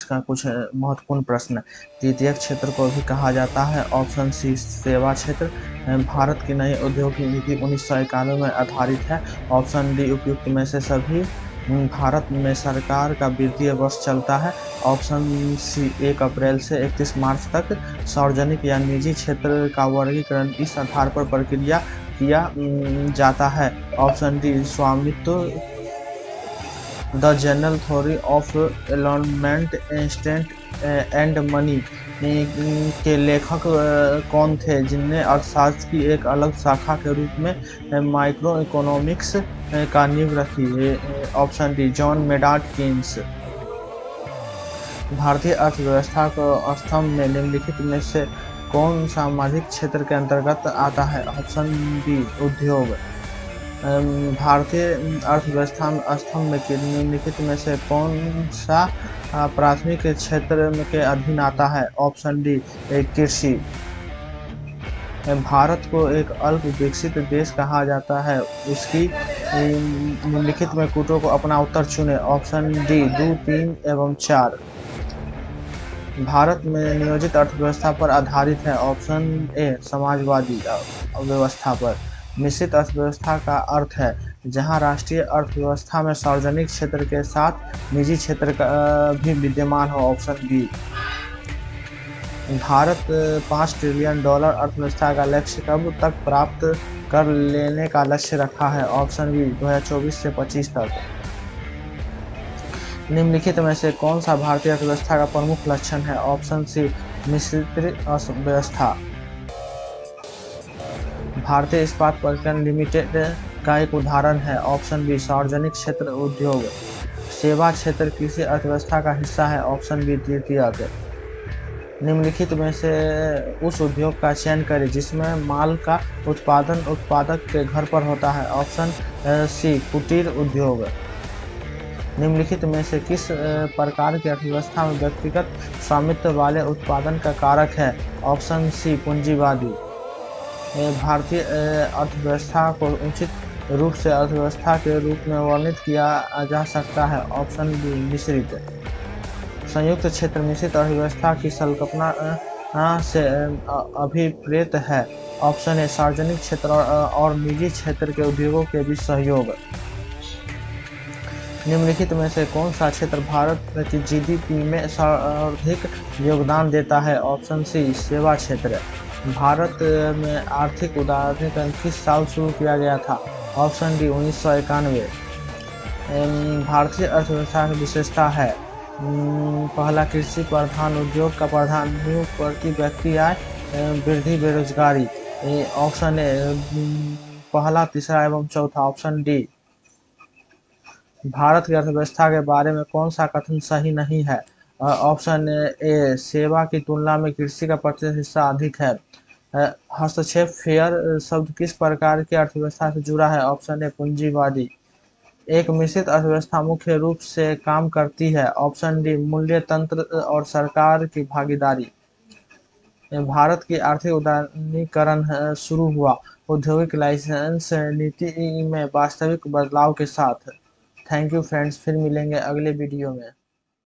का कुछ महत्वपूर्ण प्रश्न। तृतीयक क्षेत्र को भी कहा जाता है। ऑप्शन सी सेवा क्षेत्र। भारत की नई औद्योगिक नीति 1991 में आधारित है। ऑप्शन डी उपयुक्त में से सभी। भारत में सरकार का वित्तीय वर्ष चलता है। ऑप्शन सी 1 अप्रैल से 31 मार्च तक। सार्वजनिक या निजी क्षेत्र का वर्गीकरण इस आधार पर प्रक्रिया किया जाता है। ऑप्शन डी स्वामित्व। The general theory of environment instant and money के लेखक कौन थे, जिनने अर्थशास्त्र की एक अलग शाखा के रूप में माइक्रो इकोनॉमिक्स का नींव रखी? Option D John Maynard Keynes. भारतीय अर्थव्यवस्था को स्तंभ में निम्नलिखित में से कौन सामाजिक क्षेत्र के अंतर्गत आता है? ऑप्शन बी उद्योग। भारतीय अर्थव्यवस्था में स्तंभ में निम्नलिखित में से कौन सा प्राथमिक क्षेत्र के अधीन आता है? ऑप्शन डी कृषि। भारत को एक अल्प विकसित देश कहा जाता है, उसकी निम्नलिखित में कूटों को अपना उत्तर चुने। ऑप्शन डी 2, 3 एवं 4। भारत में नियोजित अर्थव्यवस्था पर आधारित है। ऑप्शन ए समाजवादी व्यवस्था पर। मिश्रित अर्थव्यवस्था का अर्थ है जहां राष्ट्रीय अर्थव्यवस्था में सार्वजनिक क्षेत्र के साथ निजी क्षेत्र का भी विद्यमान हो। Option B. भारत $5 ट्रिलियन अर्थव्यवस्था का लक्ष्य कब तक प्राप्त कर लेने का लक्ष्य रखा है? ऑप्शन बी 2024 से 25 तक। निम्नलिखित में से कौन सा भारतीय अर्थव्यवस्था का प्रमुख लक्षण है? ऑप्शन सी मिश्रित अर्थव्यवस्था। भारतीय इस्पात परिक्रम लिमिटेड का एक उदाहरण है। ऑप्शन बी सार्वजनिक क्षेत्र उद्योग। सेवा क्षेत्र कृषि अर्थव्यवस्था का हिस्सा है। ऑप्शन बी तृतीयक। निम्नलिखित में से उस उद्योग का चयन करें जिसमें माल का उत्पादन उत्पादक के घर पर होता है। ऑप्शन सी कुटीर उद्योग। निम्नलिखित में से किस प्रकार की अर्थव्यवस्था में व्यक्तिगत स्वामित्व वाले उत्पादन का कारक है? ऑप्शन सी पूंजीवादी। भारतीय अर्थव्यवस्था को उचित रूप से अर्थव्यवस्था के रूप में वर्णित किया जा सकता है। ऑप्शन बी मिश्रित। संयुक्त क्षेत्र मिश्रित अर्थव्यवस्था की संकल्पना से अभिप्रेत है। ऑप्शन ए सार्वजनिक क्षेत्र और निजी क्षेत्र के उद्योगों के बीच सहयोग। निम्नलिखित में से कौन सा क्षेत्र भारत की जीडीपी में सर्वाधिक योगदान देता है? ऑप्शन सी सेवा क्षेत्र। भारत में आर्थिक उदारीकरण किस साल शुरू किया गया था? Option D 1991। भारतीय अर्थव्यवस्था की विशेषता है पहला कृषि प्रधान उद्योग का प्रधान न्यू प्रति व्यक्ति आय वृद्धि बेरोजगारी। ऑप्शन ए पहला तीसरा एवं चौथा। Option D. भारत की अर्थव्यवस्था के बारे में कौन सा कथन सही नहीं है? ऑप्शन ए सेवा की तुलना में कृषि का प्रतिशत हिस्सा अधिक है। हस्तक्षेप फेयर शब्द किस प्रकार की अर्थव्यवस्था से जुड़ा है? ऑप्शन ए पूंजीवादी। एक मिश्रित अर्थव्यवस्था मुख्य रूप से काम करती है। ऑप्शन डी मूल्य तंत्र और सरकार की भागीदारी। भारत की आर्थिक उदारीकरण शुरू हुआ औद्योगिक लाइसेंस नीति में वास्तविक बदलाव के साथ। थैंक यू फ्रेंड्स, फिर मिलेंगे अगले वीडियो में।